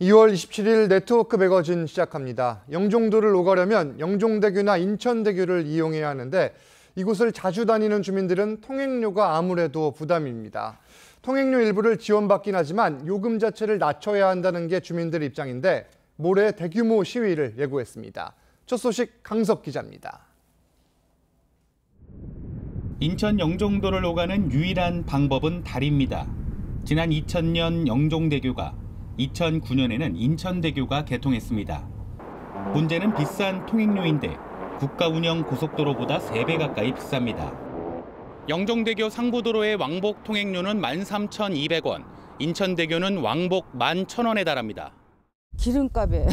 2월 27일 네트워크 매거진 시작합니다. 영종도를 오가려면 영종대교나 인천대교를 이용해야 하는데 이곳을 자주 다니는 주민들은 통행료가 아무래도 부담입니다. 통행료 일부를 지원받긴 하지만 요금 자체를 낮춰야 한다는 게 주민들 입장인데 모레 대규모 시위를 예고했습니다. 첫 소식 강석 기자입니다. 인천 영종도를 오가는 유일한 방법은 다리입니다. 지난 2000년 영종대교가 2009년에는 인천대교가 개통했습니다. 문제는 비싼 통행료인데 국가 운영 고속도로보다 3배 가까이 비쌉니다. 영종대교 상부도로의 왕복 통행료는 13,200원, 인천대교는 왕복 11,000원에 달합니다. 기름값에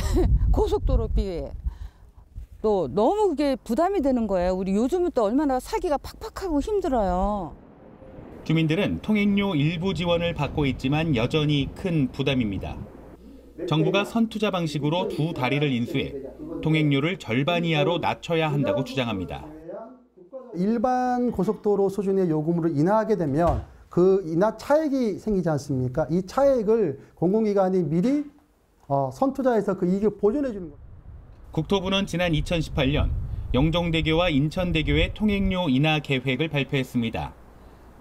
고속도로비에 또 너무 그게 부담이 되는 거예요. 우리 요즘은 또 얼마나 살기가 팍팍하고 힘들어요. 주민들은 통행료 일부 지원을 받고 있지만 여전히 큰 부담입니다. 정부가 선투자 방식으로 두 다리를 인수해 통행료를 절반 이하로 낮춰야 한다고 주장합니다. 일반 고속도로 수준의 요금으로 인하하게 되면 그 인하 차액이 생기지 않습니까? 이 차액을 공공기관이 미리 선투자해서 그 이익을 보존해 주는 겁니다. 국토부는 지난 2018년 영종대교와 인천대교의 통행료 인하 계획을 발표했습니다.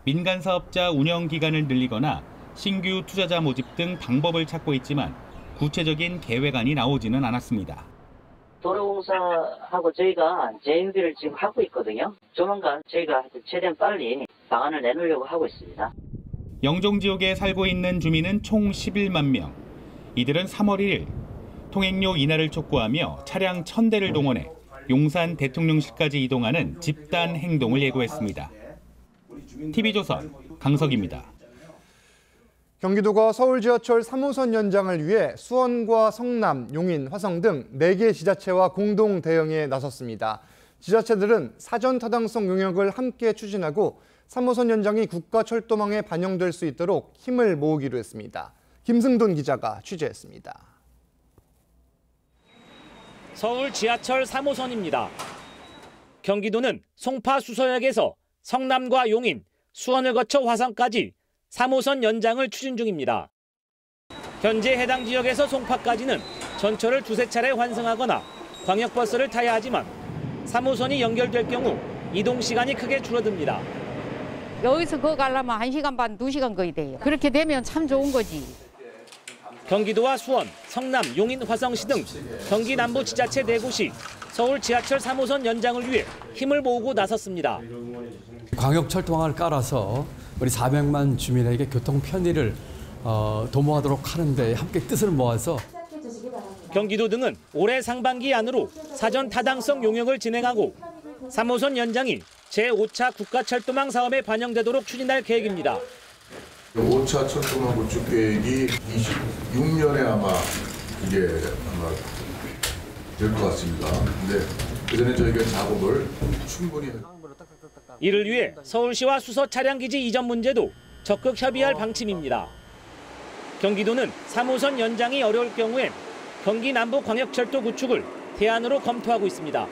민간 사업자 운영 기간을 늘리거나 신규 투자자 모집 등 방법을 찾고 있지만 구체적인 계획안이 나오지는 않았습니다. 도로공사하고 저희가 재행비를 지금 하고 있거든요. 조만간 저희가 최대한 빨리 방안을 내놓으려고 하고 있습니다. 영종 지역에 살고 있는 주민은 총 11만 명. 이들은 3월 1일 통행료 인하를 촉구하며 차량 1000대를 동원해 용산 대통령실까지 이동하는 집단 행동을 예고했습니다. TV조선 강석입니다. 경기도가 서울 지하철 3호선 연장을 위해 수원과 성남, 용인, 화성 등 4개 지자체와 공동 대응에 나섰습니다. 지자체들은 사전 타당성 용역을 함께 추진하고 3호선 연장이 국가철도망에 반영될 수 있도록 힘을 모으기로 했습니다. 김승돈 기자가 취재했습니다. 서울 지하철 3호선입니다. 경기도는 송파 수서역에서 성남과 용인, 수원을 거쳐 화성까지 3호선 연장을 추진 중입니다. 현재 해당 지역에서 송파까지는 전철을 2~3차례 환승하거나 광역버스를 타야 하지만 3호선이 연결될 경우 이동 시간이 크게 줄어듭니다. 여기서 그거 가려면 1시간 반, 2시간 거의 돼요. 그렇게 되면 참 좋은 거지. 경기도와 수원, 성남, 용인, 화성시 등 경기 남부 지자체 4곳이 서울 지하철 3호선 연장을 위해 힘을 모으고 나섰습니다. 광역철도망을 깔아서 우리 400만 주민에게 교통 편의를 도모하도록 하는 데 함께 뜻을 모아서 경기도 등은 올해 상반기 안으로 사전 타당성 용역을 진행하고 3호선 연장이 제5차 국가철도망 사업에 반영되도록 추진할 계획입니다. 5차 철도망 구축 계획이 26년에 아마 될 것 같습니다. 근데 그전에 저희가 작업을 충분히 이를 위해 서울시와 수서 차량기지 이전 문제도 적극 협의할 방침입니다. 경기도는 3호선 연장이 어려울 경우엔 경기 남부 광역철도 구축을 대안으로 검토하고 있습니다.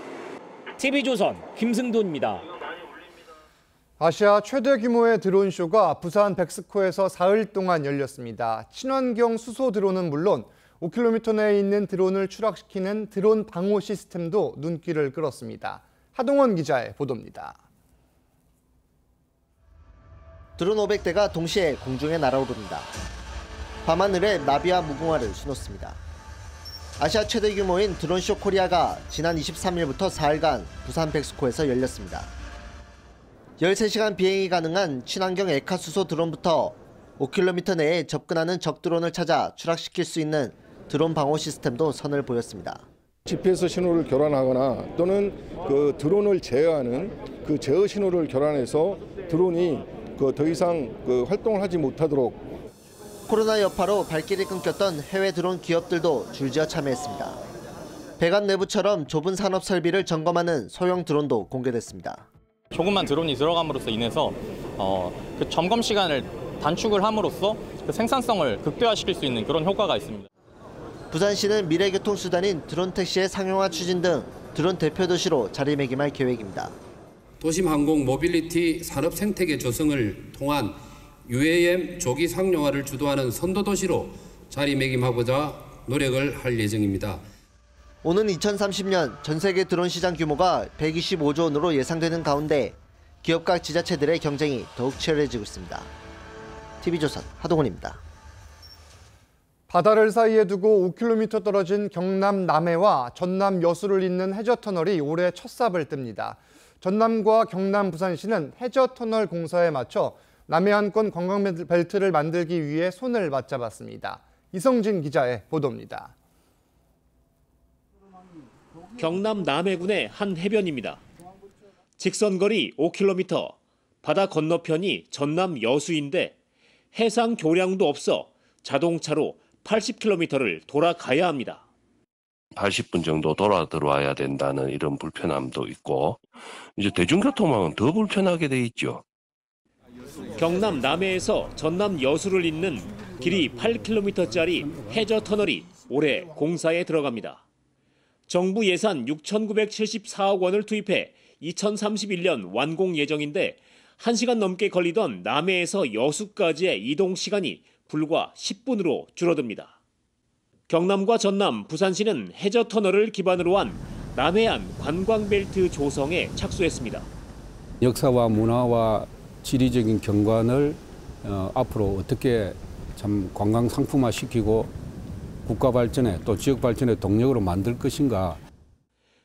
TV조선 김승돈입니다. 아시아 최대 규모의 드론쇼가 부산 백스코에서 사흘 동안 열렸습니다. 친환경 수소 드론은 물론 5km 내에 있는 드론을 추락시키는 드론 방호 시스템도 눈길을 끌었습니다. 하동원 기자의 보도입니다. 드론 500대가 동시에 공중에 날아오릅니다. 밤하늘에 나비와 무궁화를 수놓습니다. 아시아 최대 규모인 드론쇼 코리아가 지난 23일부터 4일간 부산 백스코에서 열렸습니다. 13시간 비행이 가능한 친환경 에카수소 드론부터 5km 내에 접근하는 적 드론을 찾아 추락시킬 수 있는 드론 방호 시스템도 선을 보였습니다. GPS 신호를 교란하거나 또는 그 드론을 제어하는 그 제어 신호를 교란해서 드론이 더 이상 활동을 하지 못하도록. 코로나 여파로 발길이 끊겼던 해외 드론 기업들도 줄지어 참여했습니다. 배관 내부처럼 좁은 산업 설비를 점검하는 소형 드론도 공개됐습니다. 조금만 드론이 들어감으로써 인해서 그 점검 시간을 단축을 함으로써 그 생산성을 극대화시킬 수 있는 그런 효과가 있습니다. 부산시는 미래교통수단인 드론 택시의 상용화 추진 등 드론 대표 도시로 자리매김할 계획입니다. 도심 항공 모빌리티 산업 생태계 조성을 통한 UAM 조기 상용화를 주도하는 선도 도시로 자리매김하고자 노력을 할 예정입니다. 오는 2030년 전 세계 드론 시장 규모가 125조 원으로 예상되는 가운데 기업과 지자체들의 경쟁이 더욱 치열해지고 있습니다. TV조선 하동훈입니다. 바다를 사이에 두고 5km 떨어진 경남 남해와 전남 여수를 잇는 해저터널이 올해 첫 삽을 뜹니다. 전남과 경남 부산시는 해저터널 공사에 맞춰 남해안권 관광벨트를 만들기 위해 손을 맞잡았습니다. 이성진 기자의 보도입니다. 경남 남해군의 한 해변입니다. 직선거리 5km, 바다 건너편이 전남 여수인데 해상 교량도 없어 자동차로 80km를 돌아가야 합니다. 80분 정도 돌아 들어와야 된다는 이런 불편함도 있고 이제 대중교통망은 더 불편하게 돼 있죠. 경남 남해에서 전남 여수를 잇는 길이 8km짜리 해저터널이 올해 공사에 들어갑니다. 정부 예산 6,974억 원을 투입해 2031년 완공 예정인데 1시간 넘게 걸리던 남해에서 여수까지의 이동 시간이 불과 10분으로 줄어듭니다. 경남과 전남, 부산시는 해저터널을 기반으로 한 남해안 관광벨트 조성에 착수했습니다. 역사와 문화와 지리적인 경관을 앞으로 어떻게 참 관광 상품화 시키고 국가 발전에 또 지역 발전의 동력으로 만들 것인가.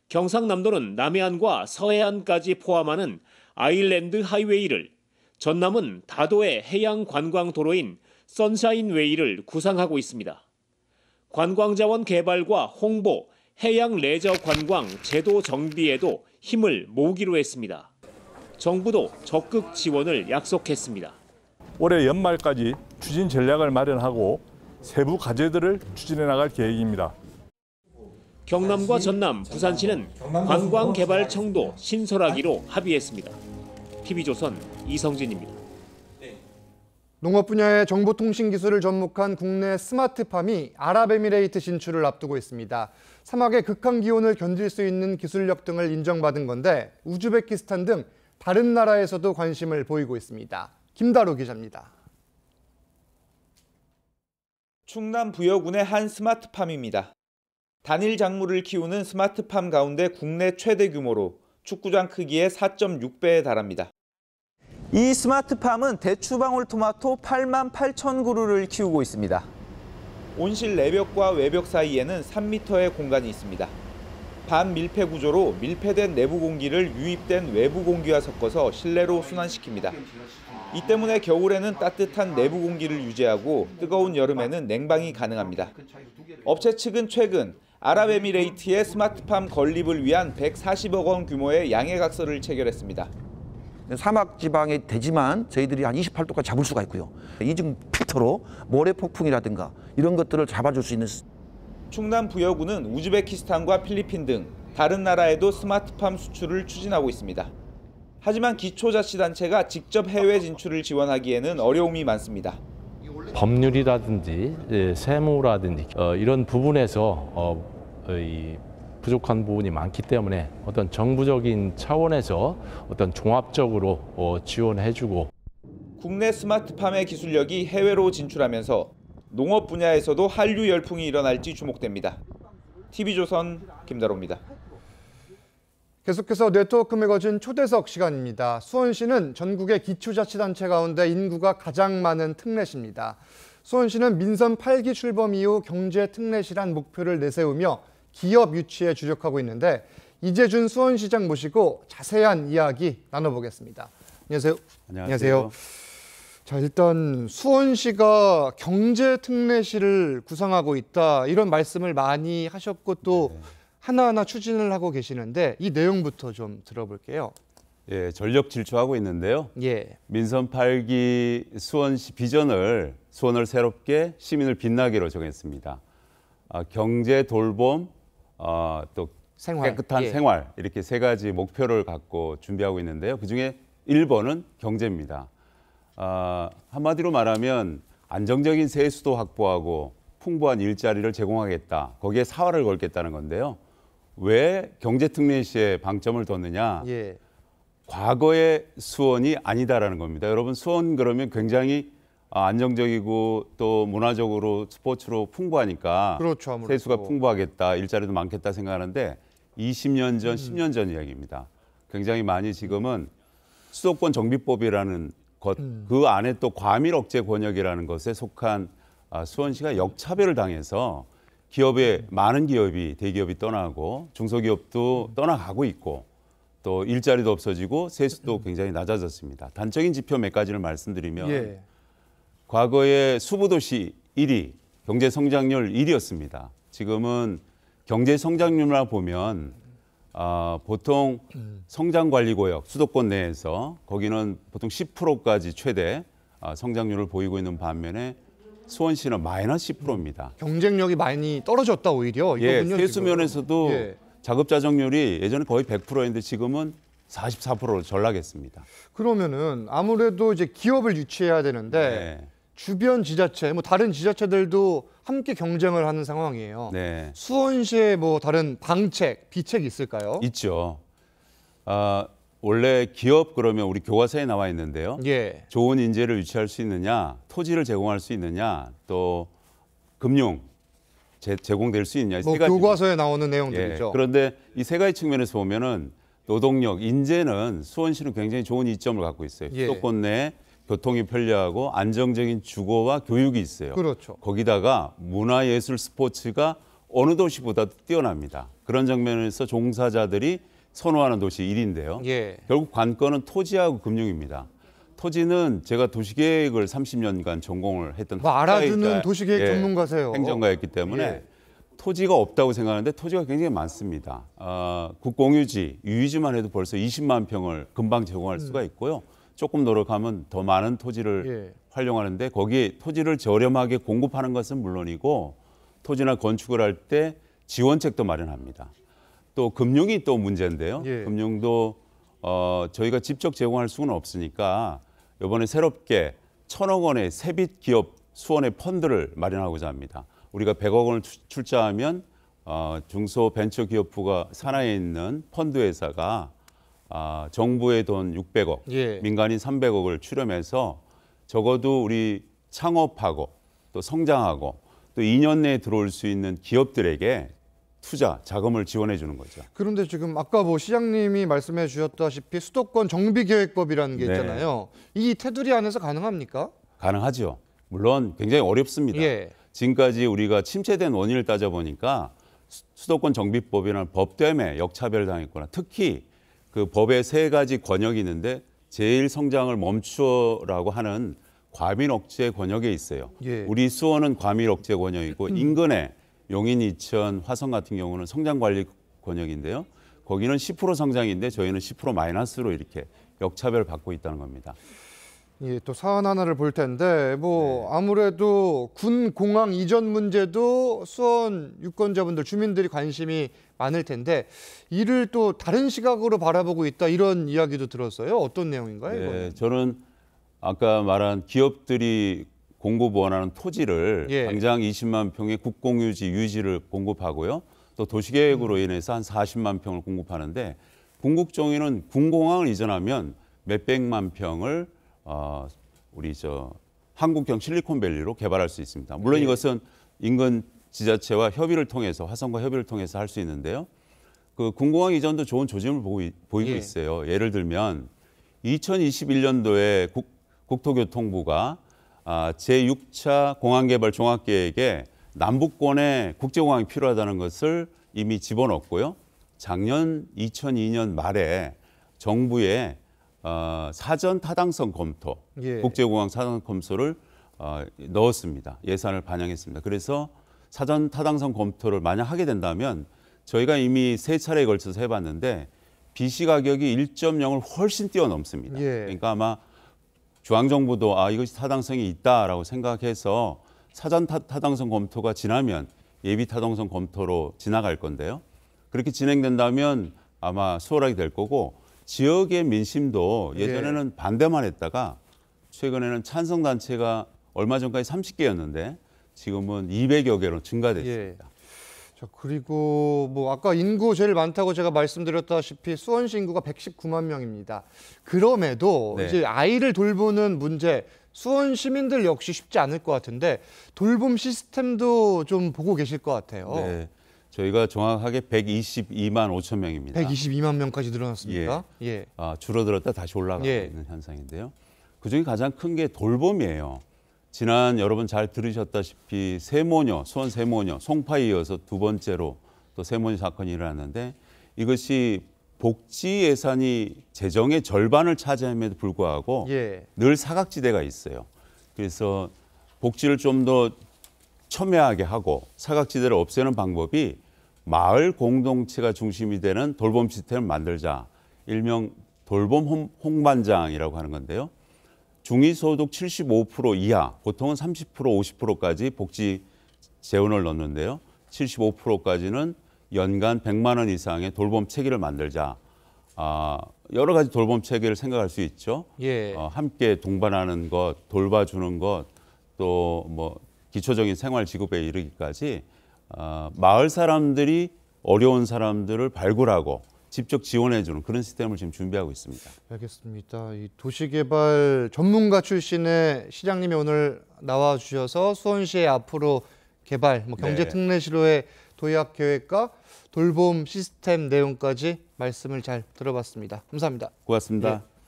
경상남도는 남해안과 서해안까지 포함하는 아일랜드 하이웨이를, 전남은 다도의 해양 관광 도로인 선샤인웨이를 구상하고 있습니다. 관광자원 개발과 홍보, 해양 레저 관광 제도 정비에도 힘을 모으기로 했습니다. 정부도 적극 지원을 약속했습니다. 올해 연말까지 추진 전략을 마련하고 세부 과제들을 추진해 나갈 계획입니다. 경남과 전남, 부산시는 관광개발청도 신설하기로 합의했습니다. TV조선 이성진입니다. 농업 분야의 정보통신 기술을 접목한 국내 스마트팜이 아랍에미레이트 진출을 앞두고 있습니다. 사막의 극한 기온을 견딜 수 있는 기술력 등을 인정받은 건데 우즈베키스탄 등 다른 나라에서도 관심을 보이고 있습니다. 김다로 기자입니다. 충남 부여군의 한 스마트팜입니다. 단일 작물을 키우는 스마트팜 가운데 국내 최대 규모로 축구장 크기의 4.6배에 달합니다. 이 스마트팜은 대추방울토마토 88,000그루를 키우고 있습니다. 온실 내벽과 외벽 사이에는 3m의 공간이 있습니다. 반밀폐 구조로 밀폐된 내부 공기를 유입된 외부 공기와 섞어서 실내로 순환시킵니다. 이 때문에 겨울에는 따뜻한 내부 공기를 유지하고 뜨거운 여름에는 냉방이 가능합니다. 업체 측은 최근 아랍에미레이트의 스마트팜 건립을 위한 140억 원 규모의 양해각서를 체결했습니다. 사막 지방이 되지만 저희들이 한 28도까지 잡을 수가 있고요. 이중 필터로 모래 폭풍이라든가 이런 것들을 잡아줄 수 있는. 충남 부여군은 우즈베키스탄과 필리핀 등 다른 나라에도 스마트팜 수출을 추진하고 있습니다. 하지만 기초자치단체가 직접 해외 진출을 지원하기에는 어려움이 많습니다. 법률이라든지 세무라든지 이런 부분에서 부족한 부분이 많기 때문에 어떤 정부적인 차원에서 어떤 종합적으로 지원해주고. 국내 스마트팜의 기술력이 해외로 진출하면서 농업 분야에서도 한류 열풍이 일어날지 주목됩니다. TV조선 김다로입니다. 계속해서 네트워크 매거진 초대석 시간입니다. 수원시는 전국의 기초자치단체 가운데 인구가 가장 많은 특례시입니다. 수원시는 민선 8기 출범 이후 경제 특례시란 목표를 내세우며 기업 유치에 주력하고 있는데 이재준 수원시장 모시고 자세한 이야기 나눠보겠습니다. 안녕하세요. 안녕하세요. 자, 일단 수원시가 경제 특례시를 구상하고 있다 이런 말씀을 많이 하셨고 또 하나하나 추진을 하고 계시는데 이 내용부터 좀 들어볼게요. 예, 전력 질주하고 있는데요. 예. 민선 8기 수원시 비전을 수원을 새롭게 시민을 빛나게로 정했습니다. 경제 돌봄, 또 생활. 깨끗한 예. 생활 이렇게 세 가지 목표를 갖고 준비하고 있는데요. 그중에 1번은 경제입니다. 한마디로 말하면 안정적인 세수도 확보하고 풍부한 일자리를 제공하겠다. 거기에 사활을 걸겠다는 건데요. 왜 경제특례시에 방점을 뒀느냐? 예. 과거의 수원이 아니다라는 겁니다. 여러분 수원 그러면 굉장히 안정적이고 또 문화적으로 스포츠로 풍부하니까 그렇죠, 아무래도. 세수가 풍부하겠다, 일자리도 많겠다 생각하는데 20년 전, 10년 전 이야기입니다. 굉장히 많이 지금은 수도권 정비법이라는 것, 그 안에 또 과밀 억제 권역이라는 것에 속한 수원시가 역차별을 당해서 많은 기업이, 대기업이 떠나고 중소기업도 떠나가고 있고 또 일자리도 없어지고 세수도 굉장히 낮아졌습니다. 단적인 지표 몇 가지를 말씀드리면 예. 과거에 수부도시 1위, 경제성장률 1위였습니다. 지금은 경제성장률만 보면 보통 성장관리구역, 수도권 내에서 거기는 보통 10%까지 최대 성장률을 보이고 있는 반면에 수원시는 마이너스 10%입니다. 경쟁력이 많이 떨어졌다 오히려. 예, 이거군요, 세수 지금. 면에서도 예. 자급자족률이 예전에 거의 100%였는데 지금은 44%로 전락했습니다. 그러면은 아무래도 이제 기업을 유치해야 되는데 주변 지자체, 뭐 다른 지자체들도 함께 경쟁을 하는 상황이에요. 네. 수원시에 뭐 다른 방책, 비책이 있을까요? 있죠. 원래 기업 그러면 우리 교과서에 나와 있는데요. 예. 좋은 인재를 유치할 수 있느냐, 토지를 제공할 수 있느냐, 또 금융 제공될 수 있느냐. 뭐 세 가지. 교과서에 나오는 내용들이죠. 예. 그런데 이 세 가지 측면에서 보면은 노동력, 인재는 수원시는 굉장히 좋은 이점을 갖고 있어요. 예. 수도권 내에 교통이 편리하고 안정적인 주거와 교육이 있어요. 그렇죠. 거기다가 문화예술 스포츠가 어느 도시보다도 뛰어납니다. 그런 장면에서 종사자들이 선호하는 도시 1위인데요. 예. 결국 관건은 토지하고 금융입니다. 토지는 제가 도시계획을 30년간 전공을 했던 뭐 알아두는 학자이자, 도시계획 전문가세요. 행정가였기 때문에 예. 토지가 없다고 생각하는데 토지가 굉장히 많습니다. 국공유지, 유유지만 해도 벌써 20만 평을 금방 제공할 수가 있고요. 조금 노력하면 더 많은 토지를 활용하는데 거기에 토지를 저렴하게 공급하는 것은 물론이고 토지나 건축을 할 때 지원책도 마련합니다. 또 금융이 또 문제인데요. 금융도 저희가 직접 제공할 수는 없으니까 이번에 새롭게 1,000억 원의 세빛 기업 수원의 펀드를 마련하고자 합니다. 우리가 100억 원을 출자하면 중소벤처기업부가 산하에 있는 펀드 회사가 정부의 돈 600억, 민간인 300억을 출연해서 적어도 우리 창업하고 또 성장하고 또 2년 내에 들어올 수 있는 기업들에게 투자, 자금을 지원해 주는 거죠. 그런데 지금 아까 뭐 시장님이 말씀해 주셨다시피 수도권 정비계획법이라는 게 있잖아요. 이 테두리 안에서 가능합니까? 가능하죠. 물론 굉장히 어렵습니다. 지금까지 우리가 침체된 원인을 따져보니까 수도권 정비법이라는 법 때문에 역차별 당했거나 특히 그 법의 세 가지 권역이 있는데 제일 성장을 멈추라고 하는 과밀 억제 권역에 있어요. 우리 수원은 과밀 억제 권역이고 인근에 용인, 이천, 화성 같은 경우는 성장 관리 권역인데요. 거기는 10% 성장인데 저희는 10% 마이너스로 이렇게 역차별을 받고 있다는 겁니다. 예, 또 사안 하나를 볼 텐데 뭐 아무래도 군 공항 이전 문제도 수원 유권자분들 주민들이 관심이 많을 텐데 이를 또 다른 시각으로 바라보고 있다 이런 이야기도 들었어요. 어떤 내용인가요? 이거는? 저는 아까 말한 기업들이 공급 원하는 토지를 당장 20만 평의 국공유지 유지를 공급하고요. 또 도시계획으로 인해서 한 40만 평을 공급하는데 궁극적으로는 군공항을 이전하면 몇백만 평을 우리 한국형 실리콘밸리로 개발할 수 있습니다. 물론 이것은 인근 지자체와 협의를 통해서 화성과 협의를 통해서 할 수 있는데요. 그 군공항 이전도 좋은 조짐을 보이고 있어요. 예를 들면 2021년도에 국토교통부가 제6차 공항개발 종합계획에 남북권에 국제공항이 필요하다는 것을 이미 집어넣었고요. 작년 2002년 말에 정부에 사전 타당성 검토, 국제공항 사전 검토를 넣었습니다. 예산을 반영했습니다. 그래서 사전 타당성 검토를 만약 하게 된다면 저희가 이미 3차례에 걸쳐서 해봤는데 BC 가격이 1.0을 훨씬 뛰어넘습니다. 그러니까 아마 중앙정부도 이것이 타당성이 있다라고 생각해서 사전 타당성 검토가 지나면 예비 타당성 검토로 지나갈 건데요. 그렇게 진행된다면 아마 수월하게 될 거고 지역의 민심도 예전에는 반대만 했다가 최근에는 찬성 단체가 얼마 전까지 30개였는데 지금은 200여 개로 증가됐습니다. 자, 그리고 뭐 아까 인구 제일 많다고 제가 말씀드렸다시피 수원시 인구가 119만 명입니다. 그럼에도 네. 이제 아이를 돌보는 문제 수원 시민들 역시 쉽지 않을 것 같은데 돌봄 시스템도 좀 보고 계실 것 같아요. 네. 저희가 정확하게 122만 5천 명입니다. 122만 명까지 늘어났습니까? 예. 줄어들었다 다시 올라가고 예. 있는 현상인데요. 그중에 가장 큰 게 돌봄이에요. 지난 여러분 잘 들으셨다시피 세모녀, 수원 세모녀, 송파에 이어서 두 번째로 또 세모녀 사건이 일어났는데 이것이 복지 예산이 재정의 절반을 차지함에도 불구하고 예. 늘 사각지대가 있어요. 그래서 복지를 좀 더 첨예하게 하고 사각지대를 없애는 방법이 마을 공동체가 중심이 되는 돌봄 시스템을 만들자. 일명 돌봄 홍반장이라고 하는 건데요. 중위소득 75% 이하, 보통은 30%, 50%까지 복지 재원을 넣는데요. 75%까지는 연간 100만 원 이상의 돌봄 체계를 만들자. 여러 가지 돌봄 체계를 생각할 수 있죠. 예. 함께 동반하는 것, 돌봐주는 것, 또 뭐 기초적인 생활 지급에 이르기까지 마을 사람들이 어려운 사람들을 발굴하고 직접 지원해주는 그런 시스템을 지금 준비하고 있습니다. 알겠습니다. 이 도시개발 전문가 출신의 시장님이 오늘 나와주셔서 수원시의 앞으로 개발, 경제특례시로의 도약 계획과 돌봄 시스템 내용까지 말씀을 잘 들어봤습니다. 감사합니다. 고맙습니다. 예.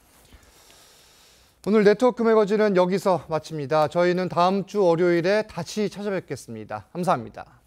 오늘 네트워크 매거진은 여기서 마칩니다. 저희는 다음 주 월요일에 다시 찾아뵙겠습니다. 감사합니다.